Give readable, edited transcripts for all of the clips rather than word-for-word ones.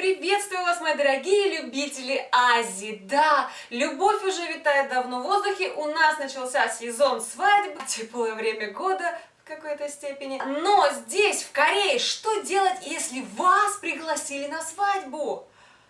Приветствую вас, мои дорогие любители Азии! Да, любовь уже витает давно в воздухе, у нас начался сезон свадьб, теплое время года в какой-то степени. Но здесь, в Корее, что делать, если вас пригласили на свадьбу?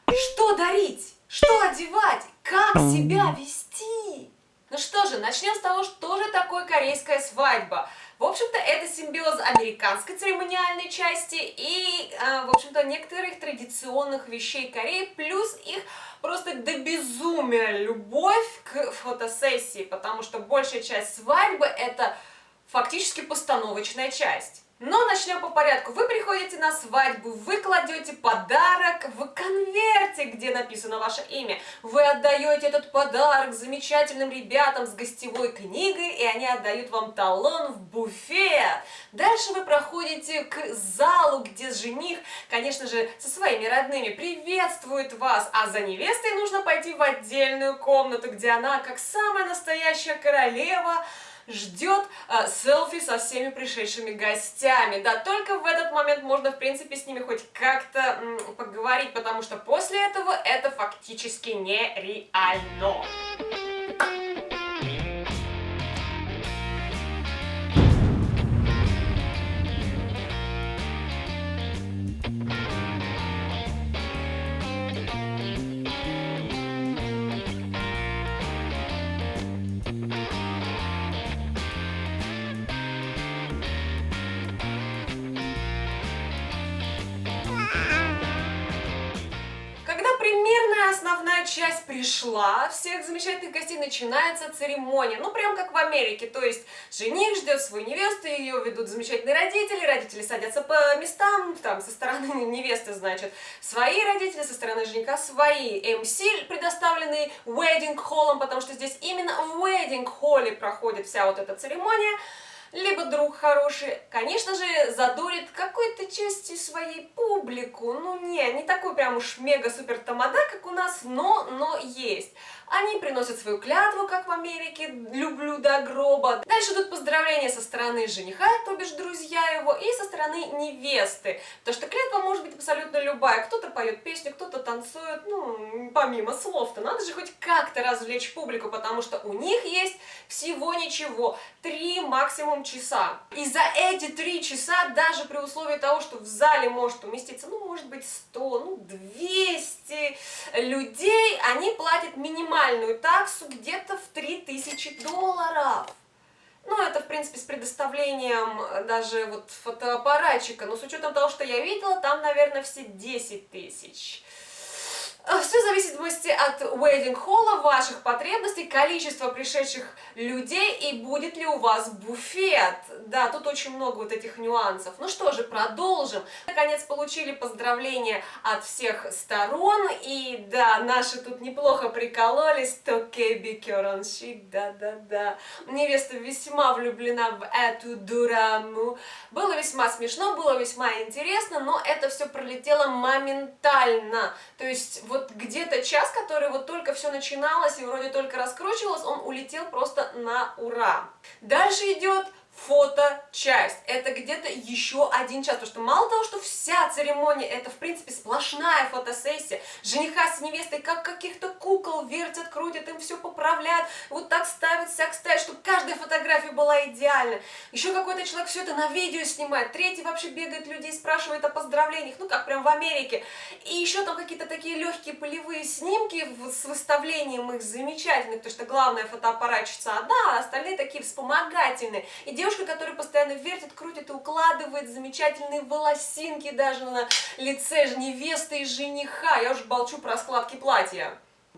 Что дарить? Что одевать? Как себя вести? Ну что же, начнем с того, что же такое корейская свадьба. В общем-то, это симбиоз американской церемониальной части и, в общем-то, некоторых традиционных вещей Кореи, плюс их просто до безумия любовь к фотосессии, потому что большая часть свадьбы – это фактически постановочная часть. Но начнем по порядку. Вы приходите на свадьбу, вы кладете подарок в конверте, где написано ваше имя. Вы отдаете этот подарок замечательным ребятам с гостевой книгой, и они отдают вам талон в буфет. Дальше вы проходите к залу, где жених, конечно же, со своими родными приветствует вас, а за невестой нужно пойти в отдельную комнату, где она, как самая настоящая королева, ждет селфи со всеми пришедшими гостями. Да, только в этот момент можно, в принципе, с ними хоть как-то поговорить, потому что после этого это фактически нереально. Основная часть пришла, всех замечательных гостей, начинается церемония, ну прям как в Америке, то есть жених ждет свою невесту, ее ведут замечательные родители, родители садятся по местам, там со стороны невесты, значит, свои родители, со стороны жениха свои, МС предоставленные wedding hall, потому что здесь именно в wedding hall проходит вся вот эта церемония. Либо друг хороший, конечно же, задурит какой-то части своей публику. Ну не такой прям уж мега-супер тамада, как у нас, но есть. Они приносят свою клятву, как в Америке, люблю до гроба. Дальше идут поздравления со стороны жениха, то бишь друзья его, и со стороны невесты. Потому что клятва может быть абсолютно любая. Кто-то поет песню, кто-то танцует, ну, помимо слов-то. Надо же хоть как-то развлечь публику, потому что у них есть всего ничего, 3 максимум часа. И за эти 3 часа, даже при условии того, что в зале может уместиться, ну, может быть, 100, ну, 200 людей, они платят минимальную таксу где-то в $3000. Ну, это, в принципе, с предоставлением даже вот фотоаппаратчика, но с учетом того, что я видела, там, наверное, все 10 тысяч. Все зависит в зависимости от wedding hall, ваших потребностей, количества пришедших людей и будет ли у вас буфет. Да, тут очень много вот этих нюансов. Ну что же, продолжим. Наконец получили поздравления от всех сторон. И да, наши тут неплохо прикололись. Токеби Кёронши, да-да-да. Невеста весьма влюблена в эту дураму. Было весьма смешно, было весьма интересно, но это все пролетело моментально. То есть вот где-то час, который вот только все начиналось и вроде только раскручивалось, он улетел просто на ура. Дальше идет фоточасть. Это где-то еще 1 час, потому что мало того, что вся церемония это в принципе сплошная фотосессия, жениха с невестой как каких-то кукол вертят, крутят, им все поправляют, вот так ставят, сяк ставят, чтобы каждая фотография была идеальна. Еще какой-то человек все это на видео снимает, третий вообще бегает людей, спрашивает о поздравлениях, ну как прям в Америке. И еще там какие-то такие легкие полевые снимки с выставлением их замечательных, потому что главная фотоаппаратчица одна, а остальные такие вспомогательные. И девушка, которая постоянно вертит, крутит и укладывает замечательные волосинки даже на лице невесты и жениха. Я уже молчу про складки платья.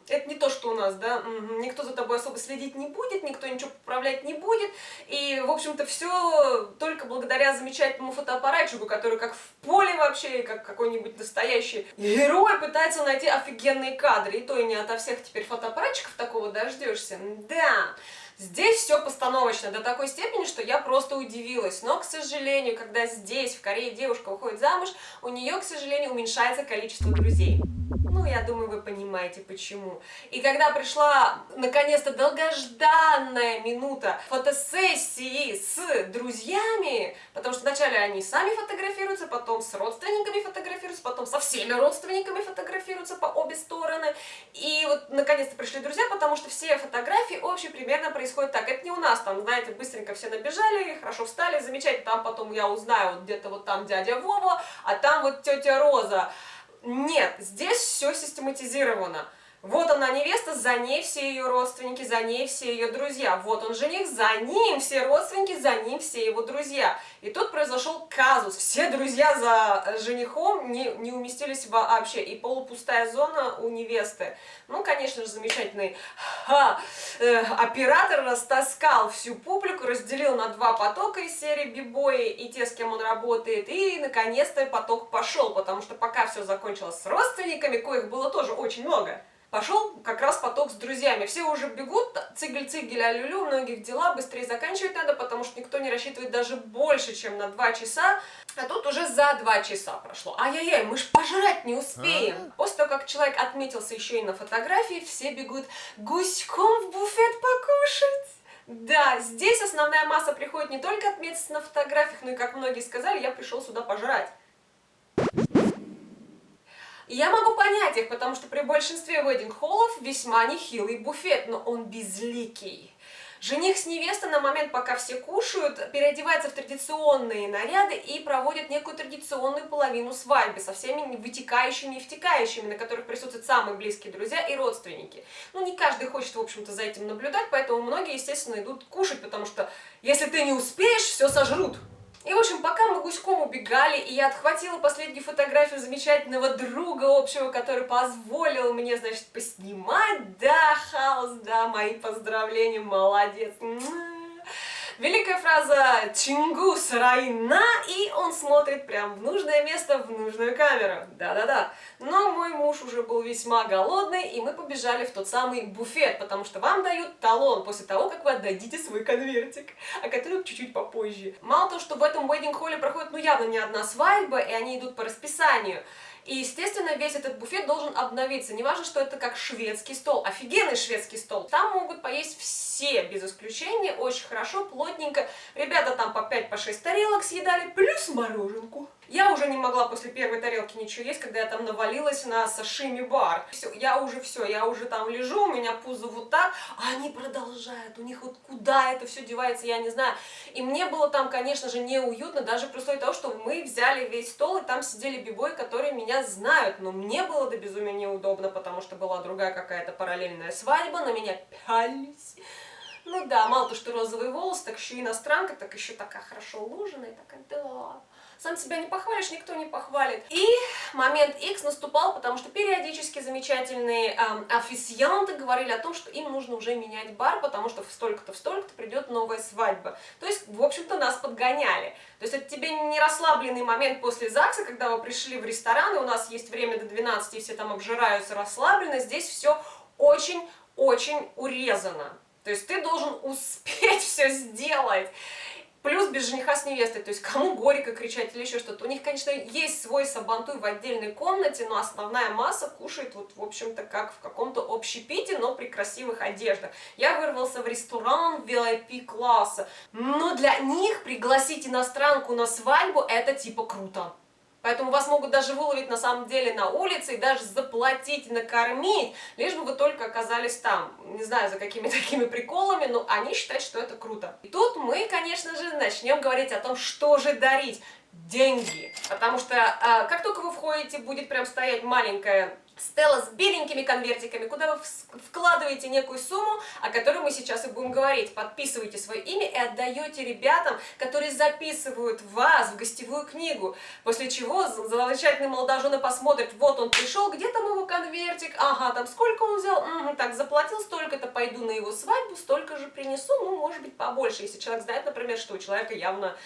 Это не то, что у нас, да, никто за тобой особо следить не будет, никто ничего поправлять не будет. И, в общем-то, все только благодаря замечательному фотоаппаратчику, который как в поле вообще, как какой-нибудь настоящий герой пытается найти офигенные кадры. И то и не ото всех теперь фотоаппаратчиков такого дождешься. Да. Здесь все постановочно до такой степени, что я просто удивилась. Но, к сожалению, когда здесь, в Корее, девушка выходит замуж, у нее, к сожалению, уменьшается количество друзей. Ну, я думаю, вы понимаете, почему. И когда пришла, наконец-то, долгожданная минута фотосессии с друзьями, потому что вначале они сами фотографируются, потом с родственниками фотографируются, потом со всеми родственниками фотографируются по обе стороны. И вот, наконец-то, пришли друзья, потому что все фотографии общие примерно происходят так. Это не у нас, там, знаете, быстренько все набежали, хорошо встали, замечательно, там потом я узнаю, вот где-то вот там дядя Вова, а там вот тетя Роза. Нет, здесь все систематизировано. Вот она невеста, за ней все ее родственники, за ней все ее друзья. Вот он жених, за ним все родственники, за ним все его друзья. И тут произошел казус. Все друзья за женихом не уместились вообще. И полупустая зона у невесты. Ну, конечно же, замечательный оператор растаскал всю публику, разделил на два потока из серии бибои и те, с кем он работает. И, наконец-то, поток пошел, потому что пока все закончилось с родственниками, коих было тоже очень много, пошел как раз поток с друзьями. Все уже бегут, цигель-цигель, а-лю-лю, у многих дела, быстрее заканчивать надо, потому что никто не рассчитывает даже больше, чем на 2 часа. А тут уже за 2 часа прошло. Ай-яй-яй, мы ж пожрать не успеем. После того, как человек отметился еще и на фотографии, все бегут гуськом в буфет покушать. Да, здесь основная масса приходит не только отметиться на фотографиях, но и, как многие сказали, я пришел сюда пожрать. И я могу понять их, потому что при большинстве wedding-холлов весьма нехилый буфет, но он безликий. Жених с невестой на момент, пока все кушают, переодевается в традиционные наряды и проводит некую традиционную половину свадьбы со всеми вытекающими и втекающими, на которых присутствуют самые близкие друзья и родственники. Ну, не каждый хочет, в общем-то, за этим наблюдать, поэтому многие, естественно, идут кушать, потому что если ты не успеешь, все сожрут. И, в общем, пока мы гуськом убегали, и я отхватила последнюю фотографию замечательного друга общего, который позволил мне, значит, поснимать. Да, Хаус, да, мои поздравления, молодец. Великая фраза «Чингу сарайна», и он смотрит прям в нужное место, в нужную камеру. Да-да-да. Но мой муж уже был весьма голодный, и мы побежали в тот самый буфет, потому что вам дают талон после того, как вы отдадите свой конвертик, о котором чуть-чуть попозже. Мало того, что в этом wedding-холле проходит, ну, явно не одна свадьба, и они идут по расписанию. И, естественно, весь этот буфет должен обновиться. Не важно, что это как шведский стол. Офигенный шведский стол. Там могут поесть все, без исключения. Очень хорошо, плотненько. Ребята там по 5-6 тарелок съедали, плюс мороженку. Я уже не могла после первой тарелки ничего есть, когда я там навалилась на сашими-бар. Я уже там лежу, у меня пузо вот так, а они продолжают, у них вот куда это все девается, я не знаю. И мне было там, конечно же, неуютно, даже при условии того, что мы взяли весь стол, и там сидели бибои, которые меня знают, но мне было до безумия неудобно, потому что была другая какая-то параллельная свадьба, на меня пялись. Ну да, мало то, что розовый волос, так еще иностранка, так еще такая хорошо уложенная, такая, да. Сам себя не похвалишь, никто не похвалит. И момент X наступал, потому что периодически замечательные официанты говорили о том, что им нужно уже менять бар, потому что в столько-то придет новая свадьба. То есть, в общем-то, нас подгоняли. То есть это тебе не расслабленный момент после ЗАГСа, когда вы пришли в ресторан, и у нас есть время до 12, и все там обжираются расслабленно. Здесь все очень-очень урезано. То есть ты должен успеть все сделать. Плюс без жениха с невестой, то есть кому горько кричать или еще что-то. У них, конечно, есть свой сабантуй в отдельной комнате, но основная масса кушает вот, в общем-то, как в каком-то общепите, но при красивых одеждах. Я вырвался в ресторан VIP-класса, но для них пригласить иностранку на свадьбу – это типа круто. Поэтому вас могут даже выловить на самом деле на улице и даже заплатить, накормить, лишь бы вы только оказались там. Не знаю, за какими такими приколами, но они считают, что это круто. И тут мы, конечно же, начнем говорить о том, что же дарить. Деньги. Потому что как только вы входите, будет прям стоять маленькая стела с беленькими конвертиками, куда вы вкладываете некую сумму, о которой мы сейчас и будем говорить. Подписываете свое имя и отдаете ребятам, которые записывают вас в гостевую книгу. После чего замечательные молодожены посмотрят, вот он пришел, где там его конвертик, ага, там сколько он взял, так, заплатил столько-то, пойду на его свадьбу, столько же принесу, ну, может быть, побольше, если человек знает, например, что у человека явно,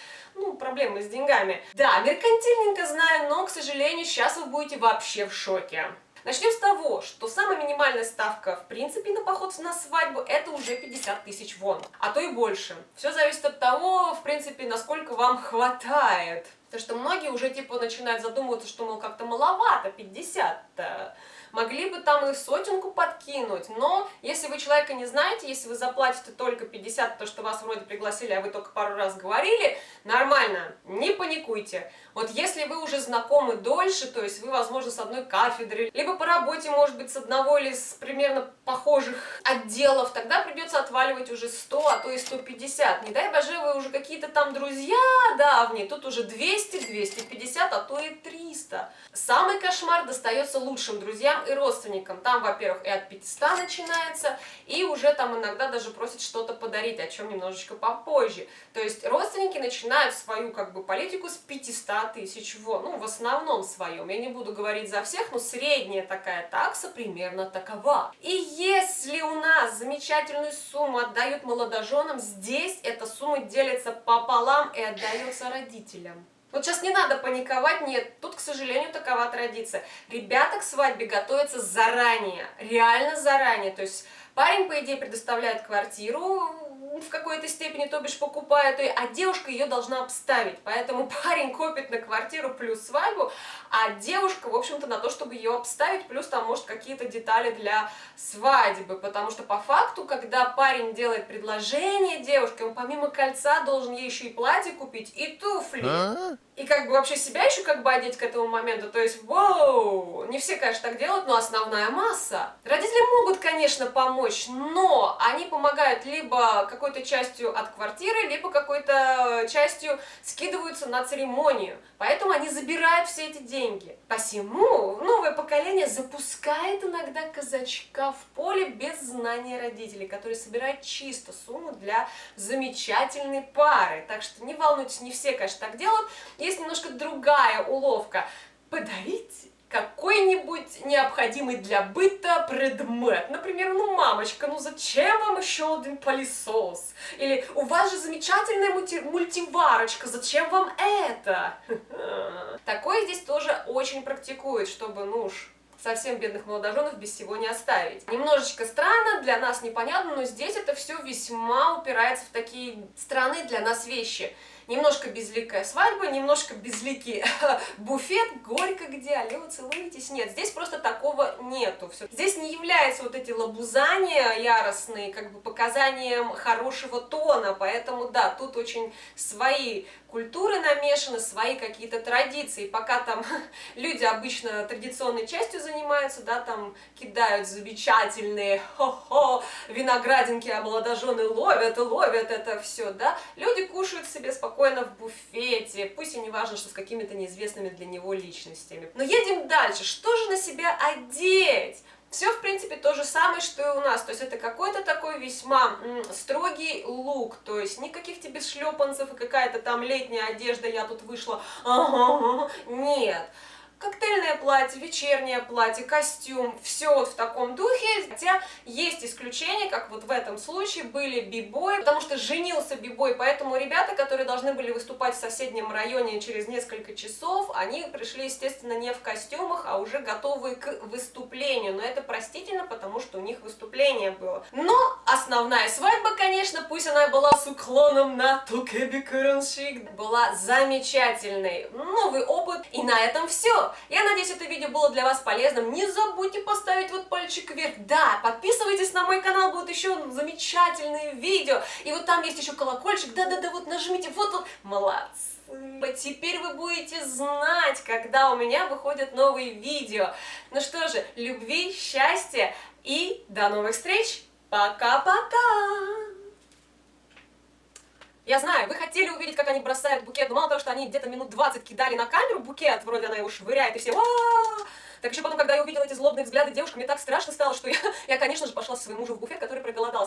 проблемы с деньгами. Да, меркантильненько знаю, но, к сожалению, сейчас вы будете вообще в шоке. Начнем с того, что самая минимальная ставка, в принципе, на поход на свадьбу, это уже 50 тысяч вон, а то и больше. Все зависит от того, в принципе, насколько вам хватает. Потому что многие уже типа начинают задумываться, что, мол, как-то маловато, 50-то. Могли бы там и сотенку подкинуть, но если вы человека не знаете, если вы заплатите только 50, то что вас вроде пригласили, а вы только пару раз говорили, нормально, не паникуйте. Вот если вы уже знакомы дольше, то есть вы, возможно, с одной кафедры, либо по работе, может быть, с одного или с примерно похожих отделов, тогда придется отваливать уже 100, а то и 150. Не дай боже, вы уже какие-то там друзья давние, тут уже 200, 250, а то и 300. Самый кошмар достается лучшим друзьям и родственникам. Там, во-первых, и от 500 начинается, и уже там иногда даже просят что-то подарить, о чем немножечко попозже. То есть родственники начинают свою как бы политику с 500 тысяч вон, ну, в основном своем. Я не буду говорить за всех, но средняя такая такса примерно такова. И если у нас замечательную сумму отдают молодоженам, здесь эта сумма делится пополам и отдается родителям. Вот сейчас не надо паниковать, нет, тут, к сожалению, такова традиция. Ребята к свадьбе готовятся заранее, реально заранее. То есть парень, по идее, предоставляет квартиру в какой-то степени, то бишь покупает ее, а девушка ее должна обставить. Поэтому парень копит на квартиру плюс свадьбу, а девушка, в общем-то, на то, чтобы ее обставить, плюс там, может, какие-то детали для свадьбы. Потому что по факту, когда парень делает предложение девушке, он помимо кольца должен ей еще и платье купить, и туфли. И как бы вообще себя еще как бы одеть к этому моменту. То есть, вау, не все, конечно, так делают, но основная масса. Родители могут, конечно, помочь, но они помогают либо какой-то частью от квартиры, либо какой-то частью скидываются на церемонию. Поэтому они забирают все эти деньги. Посему новое поколение запускает иногда казачка в поле без знания родителей, которые собирают чисто сумму для замечательной пары. Так что не волнуйтесь, не все, конечно, так делают. Есть немножко другая уловка. Подарить какой-нибудь необходимый для быта предмет. Например, ну, мамочка, ну зачем вам еще один пылесос? Или у вас же замечательная мультиварочка, зачем вам это? Такое здесь тоже очень практикуют, чтобы, ну уж, совсем бедных молодоженов без всего не оставить. Немножечко странно, для нас непонятно, но здесь это все весьма упирается в такие странные для нас вещи. Немножко безликая свадьба, немножко безликий буфет, горько где, алло, целуетесь? Нет, здесь просто такого нету. Здесь не являются вот эти лобузания яростные, как бы показанием хорошего тона, поэтому да, тут очень свои культуры намешаны, свои какие-то традиции. Пока там люди обычно традиционной частью занимаются, да, там кидают замечательные виноградинки, а молодожены ловят это все, да, люди кушают себе спокойно в буфете, пусть и не важно, что с какими-то неизвестными для него личностями. Но едем дальше. Что же на себя одеть? Все, в принципе, то же самое, что и у нас. То есть это какой-то такой весьма строгий лук. То есть никаких тебе шлепанцев и какая-то там летняя одежда, я тут вышла. Нет. Коктейльное платье, вечернее платье, костюм, все вот в таком духе. Хотя есть исключения, как вот в этом случае были би-бой, потому что женился би-бой, поэтому ребята, которые должны были выступать в соседнем районе через несколько часов, они пришли, естественно, не в костюмах, а уже готовые к выступлению. Но это простительно, потому что у них выступление было. Но основная свадьба, конечно, пусть она была с уклоном на тукеби караншик, была замечательной. Новый опыт, и на этом все. Я надеюсь, это видео было для вас полезным. Не забудьте поставить вот пальчик вверх. Да, подписывайтесь на мой канал, будут еще замечательные видео. И вот там есть еще колокольчик. Да-да-да, вот нажмите, вот. Молодцы. Теперь вы будете знать, когда у меня выходят новые видео. Ну что же, любви, счастья и до новых встреч. Пока-пока. Я знаю, вы хотели увидеть, как они бросают букет, но мало того, что они где-то минут 20 кидали на камеру букет, вроде она его швыряет, и все так еще потом, когда я увидела эти злобные взгляды девушек, мне так страшно стало, что я, конечно же, пошла со своим мужем в буфет, который проголодался.